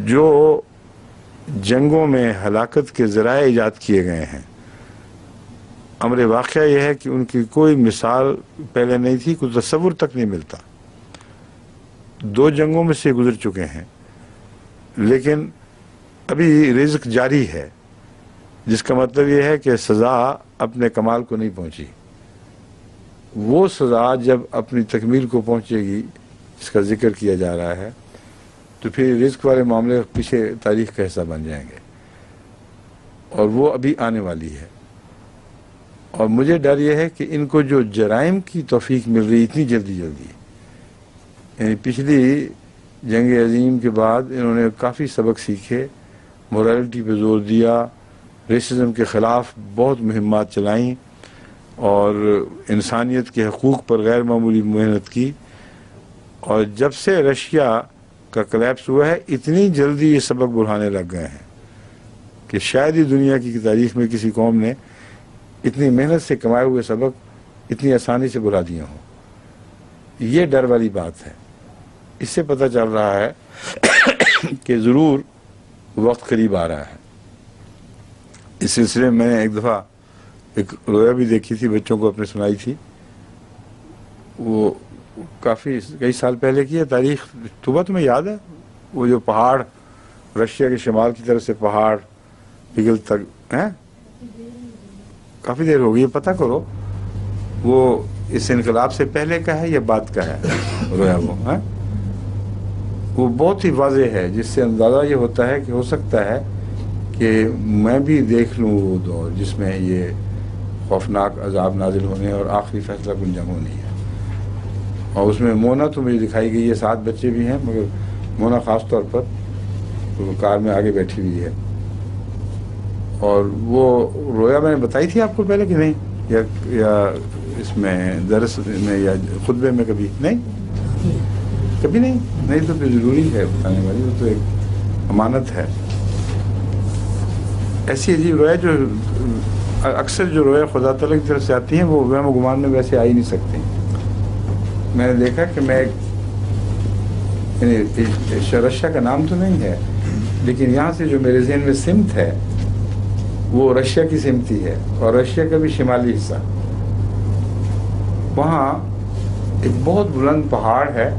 جو جنگوں میں ہلاکت کے ذرائع ایجاد کیے گئے ہیں، امر واقعہ یہ ہے کہ ان کی کوئی مثال پہلے نہیں تھی، کوئی تصور تک نہیں ملتا۔ 2 جنگوں میں سے گزر چکے ہیں، لیکن ابھی رزق جاری ہے، جس کا مطلب یہ ہے کہ سزا اپنے کمال کو نہیں پہنچی۔ وہ سزا جب اپنی تکمیل کو پہنچے گی، جس کا ذکر کیا جا رہا ہے، تو پھر رزق والے معاملے پیچھے تاریخ کا حصہ بن جائیں گے، اور وہ ابھی آنے والی ہے۔ اور مجھے ڈر یہ ہے کہ ان کو جو جرائم کی توفیق مل رہی اتنی جلدی یعنی پچھلی جنگ عظیم کے بعد انہوں نے کافی سبق سیکھے، مورالٹی پہ زور دیا، ریسزم کے خلاف بہت مہمات چلائیں، اور انسانیت کے حقوق پر غیر معمولی محنت کی۔ اور جب سے رشیا کا کلیپس ہوا ہے، اتنی جلدی یہ سبق بڑھانے لگ گئے ہیں کہ شاید ہی دنیا کی تاریخ میں کسی قوم نے اتنی محنت سے کمائے ہوئے سبق اتنی آسانی سے بھلا دیے ہوں۔ یہ ڈر والی بات ہے۔ اس سے پتہ چل رہا ہے کہ ضرور وقت قریب آ رہا ہے۔ اس سلسلے میں نے ایک دفعہ ایک رویا بھی دیکھی تھی، بچوں کو اپنے سنائی تھی، وہ کئی سال پہلے کی ہے، تاریخ صبح تمہیں یاد ہے؟ وہ جو پہاڑ رشیا کے شمال کی طرف سے پہاڑ پگھل تک ہیں، کافی دیر ہو گئی ہے، پتہ کرو وہ اس انقلاب سے پہلے کا ہے یا بعد کا ہے رویا وہ بہت ہی واضح ہے، جس سے اندازہ یہ ہوتا ہے کہ ہو سکتا ہے کہ میں بھی دیکھ لوں وہ دور جس میں یہ خوفناک عذاب نازل ہونے اور آخری فیصلہ کن جنگ ہونی ہے۔ اور اس میں مونا تو مجھے دکھائی گئی ہے، 7 بچے بھی ہیں، مگر مونا خاص طور پر کار میں آگے بیٹھی ہوئی ہے۔ اور وہ رویا میں نے بتائی تھی آپ کو پہلے کہ نہیں، یا اس میں درس میں یا خطبے میں کبھی نہیں تو پھر ضروری ہے بتانے والی، وہ تو ایک امانت ہے۔ ایسی عجیب رویا جو اکثر جو رویا خدا تعالیٰ کی طرف سے آتی ہیں وہ وہم و گمان میں ویسے آ ہی نہیں سکتی۔ میں نے دیکھا کہ میں رشیا کا نام تو نہیں ہے، لیکن یہاں سے جو میرے ذہن میں سمت ہے وہ رشیا کی سمتی ہے، اور رشیا کا بھی شمالی حصہ، وہاں ایک بہت بلند پہاڑ ہے۔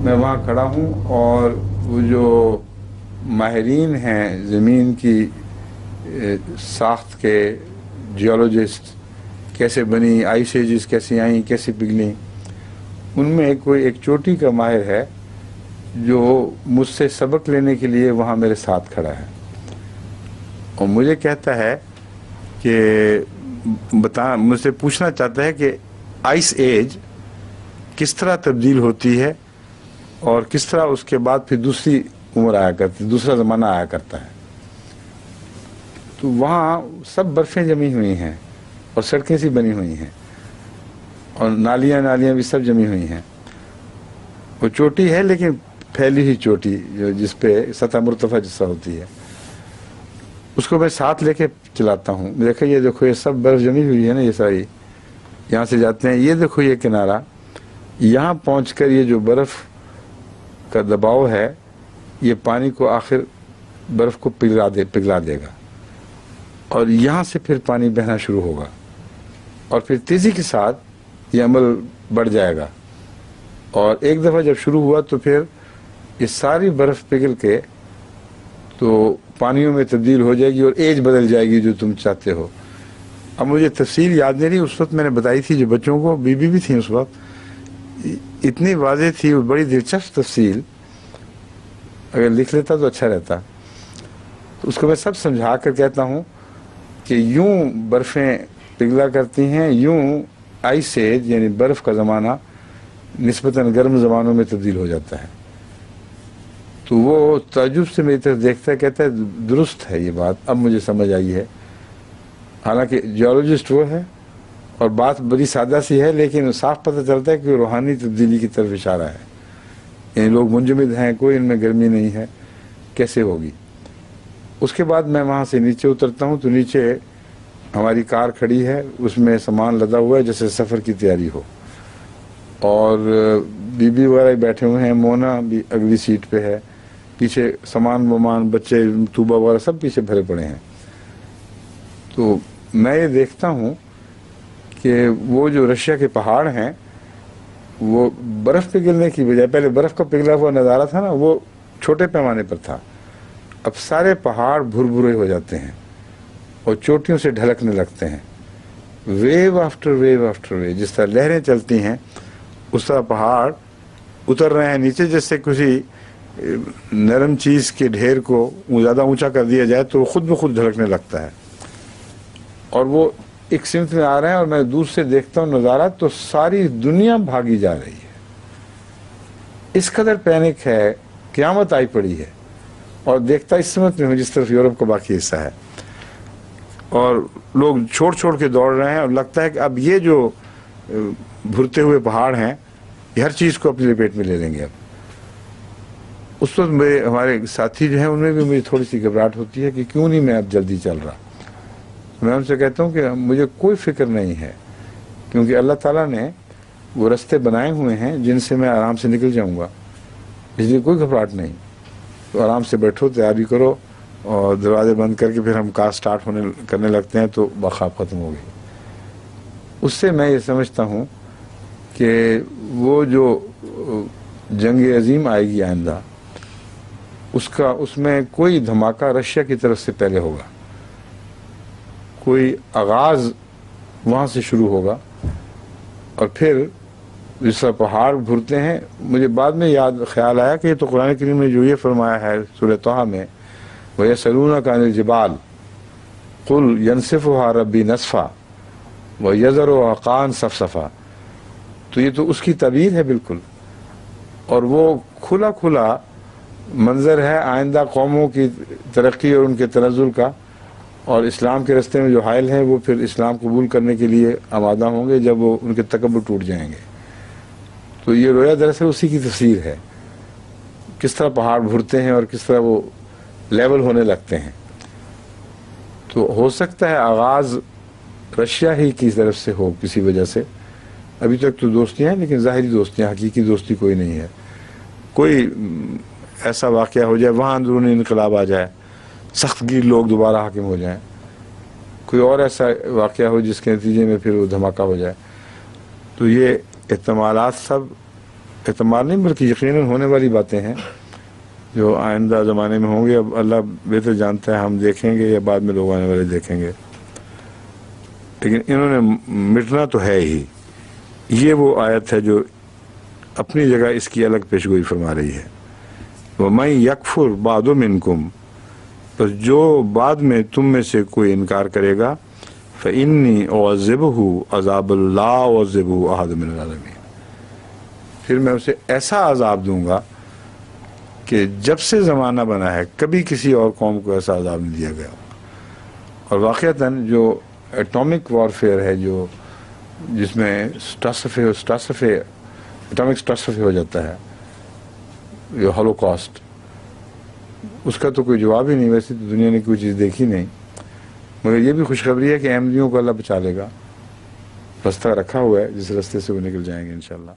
میں وہاں کھڑا ہوں، اور وہ جو ماہرین ہیں زمین کی ساخت کے، جیولوجسٹ، کیسے بنی، آئس ایجز کیسے آئیں، کیسے پگھلیں، ان میں کوئی ایک چوٹی کا ماہر ہے جو مجھ سے سبق لینے کے لیے وہاں میرے ساتھ کھڑا ہے، اور مجھے کہتا ہے کہ مجھ سے پوچھنا چاہتا ہے کہ آئس ایج کس طرح تبدیل ہوتی ہے، اور کس طرح اس کے بعد پھر دوسری عمر آیا کرتی، دوسرا زمانہ آیا کرتا ہے۔ تو وہاں سب برفیں جمی ہوئی ہیں، اور سڑکیں سی بنی ہوئی ہیں، اور نالیاں بھی سب جمی ہوئی ہیں۔ وہ چوٹی ہے لیکن پھیلی ہوئی چوٹی، جس پہ سطح مرتفع جیسا ہوتی ہے، اس کو میں ساتھ لے کے چلاتا ہوں۔ دیکھو یہ سب برف جمی ہوئی ہے نا، یہ ساری یہاں سے جاتے ہیں، یہ دیکھو یہ کنارہ، یہاں پہنچ کر یہ جو برف کا دباؤ ہے، یہ پانی کو آخر برف کو پگھلا دے گا، اور یہاں سے پھر پانی بہنا شروع ہوگا، اور پھر تیزی کے ساتھ یہ عمل بڑھ جائے گا، اور ایک دفعہ جب شروع ہوا تو پھر یہ ساری برف پگھل کے تو پانیوں میں تبدیل ہو جائے گی، اور ایج بدل جائے گی جو تم چاہتے ہو۔ اب مجھے تفصیل یاد نہیں رہی، اس وقت میں نے بتائی تھی جو بچوں کو، بیوی بھی تھیں اس وقت، اتنی واضح تھی، بڑی دلچسپ تفصیل، اگر لکھ لیتا تو اچھا رہتا۔ تو اس کو میں سب سمجھا کر کہتا ہوں کہ یوں برفیں پگھلا کرتی ہیں، یوں آئس ایج یعنی برف کا زمانہ نسبتاً گرم زمانوں میں تبدیل ہو جاتا ہے۔ تو وہ تعجب سے میری طرف دیکھتا ہے، کہتا ہے درست ہے یہ بات، اب مجھے سمجھ آئی ہے۔ حالانکہ جیولوجسٹ وہ ہے، اور بات بڑی سادہ سی ہے، لیکن صاف پتہ چلتا ہے کہ روحانی تبدیلی کی طرف اشارہ ہے۔ یعنی لوگ منجمد ہیں، کوئی ان میں گرمی نہیں ہے، کیسے ہوگی؟ اس کے بعد میں وہاں سے نیچے اترتا ہوں، تو نیچے ہماری کار کھڑی ہے، اس میں سامان لدا ہوا ہے جیسے سفر کی تیاری ہو، اور بی بی وغیرہ بیٹھے ہوئے ہیں، مونا بھی اگلی سیٹ پہ ہے، پیچھے سامان ومان بچے طوبہ وغیرہ سب پیچھے بھرے پڑے ہیں. تو میں یہ دیکھتا ہوں کہ وہ جو رشیا کے پہاڑ ہیں وہ برف پگھلنے کی بجائے، پہلے برف کا پگھلا ہوا نظارہ تھا نا، وہ چھوٹے پیمانے پر تھا. اب سارے پہاڑ بھر ہو جاتے ہیں اور چوٹیوں سے ڈھلکنے لگتے ہیں، wave after wave after wave. جس طرح لہریں چلتی ہیں اس طرح پہاڑ اتر رہے ہیں نیچے. جیسے کسی نرم چیز کے ڈھیر کو زیادہ اونچا کر دیا جائے تو وہ خود بخود ڈھلکنے لگتا ہے، اور وہ ایک سمت میں آ رہے ہیں. اور میں دور سے دیکھتا ہوں نظارہ تو ساری دنیا بھاگی جا رہی ہے. اس قدر پینک ہے، قیامت آئی پڑی ہے. اور دیکھتا اس سمت میں ہوں جس طرف یورپ کا باقی حصہ ہے، اور لوگ چھوڑ کے دوڑ رہے ہیں. اور لگتا ہے کہ اب یہ جو بھرتے ہوئے پہاڑ ہیں یہ ہر چیز کو اپنی لپیٹ میں لے لیں گے. اب اس وقت ہمارے ساتھی جو ہیں ان میں بھی مجھے تھوڑی سی گھبراہٹ ہوتی ہے کہ کیوں نہیں میں اب جلدی چل رہا. میں ان سے کہتا ہوں کہ مجھے کوئی فکر نہیں ہے، کیونکہ اللہ تعالیٰ نے وہ رستے بنائے ہوئے ہیں جن سے میں آرام سے نکل جاؤں گا، اس لیے کوئی گھبراہٹ نہیں. تو آرام سے بیٹھو، تیاری کرو، اور دروازے بند کر کے پھر ہم کار سٹارٹ کرنے لگتے ہیں تو بخواب ختم ہو گئی. اس سے میں یہ سمجھتا ہوں کہ وہ جو جنگ عظیم آئے گی آئندہ، اس میں کوئی دھماکہ رشیا کی طرف سے پہلے ہوگا، کوئی آغاز وہاں سے شروع ہوگا. اور پھر جس طرح پہاڑ بھرتے ہیں، مجھے بعد میں خیال آیا کہ یہ تو قرآن کریم نے جو یہ فرمایا ہے سورہ طٰہٰ میں، وَيَسْأَلُونَكَ عَنِ الْجِبَالِ قُلْ يَنْسِفُهَا رَبِّي نَسْفًا وَيَذَرُهَا قَاعًا صَفْصَفًا. تو یہ تو اس کی تعبیر ہے بالکل، اور وہ کھلا منظر ہے آئندہ قوموں کی ترقی اور ان کے تنزل کا. اور اسلام کے رستے میں جو حائل ہیں وہ پھر اسلام قبول کرنے کے لیے آمادہ ہوں گے جب وہ ان کے تکبر ٹوٹ جائیں گے. تو یہ رویا دراصل اسی کی تفسیر ہے، کس طرح پہاڑ بھرتے ہیں اور کس طرح وہ لیول ہونے لگتے ہیں. تو ہو سکتا ہے آغاز رشیا ہی کی طرف سے ہو کسی وجہ سے. ابھی تک تو دوستیاں ہیں لیکن ظاہری دوستیاں، حقیقی دوستی کوئی نہیں ہے. کوئی ایسا واقعہ ہو جائے، وہاں اندرونی انقلاب آ جائے، سخت گیر لوگ دوبارہ حاکم ہو جائیں، کوئی اور ایسا واقعہ ہو جس کے نتیجے میں پھر وہ دھماکہ ہو جائے. تو یہ احتمالات سب احتمال نہیں بلکہ یقیناً ہونے والی باتیں ہیں جو آئندہ زمانے میں ہوں گے. اب اللہ بہتر جانتا ہے ہم دیکھیں گے یا بعد میں لوگ آنے والے دیکھیں گے، لیکن انہوں نے مٹنا تو ہے ہی. یہ وہ آیت ہے جو اپنی جگہ اس کی الگ پیشگوئی فرما رہی ہے. وَمَن يَكْفُرْ بَعْدُ مِنْكُمْ، بس جو بعد میں تم میں سے کوئی انکار کرے گا، فَإِنِّي أُعَذِّبُهُ عَذَابًا لَا أُعَذِّبُهُ أَحَدًا مِنَ الْعَالَمِينَ، پھر میں اسے ایسا عذاب دوں گا کہ جب سے زمانہ بنا ہے کبھی کسی اور قوم کو ایسا عذاب نہیں دیا گیا. اور واقعتاً جو ایٹامک وارفیئر ہے، جو جس میں ایٹامک سٹاسفے ہو جاتا ہے، یہ ہولوکاسٹ، اس کا تو کوئی جواب ہی نہیں. ویسے تو دنیا نے کوئی چیز دیکھی نہیں، مگر یہ بھی خوشخبری ہے کہ احمدیوں کو اللہ بچا لے گا. رستہ رکھا ہوا ہے جس رستے سے وہ نکل جائیں گے انشاءاللہ.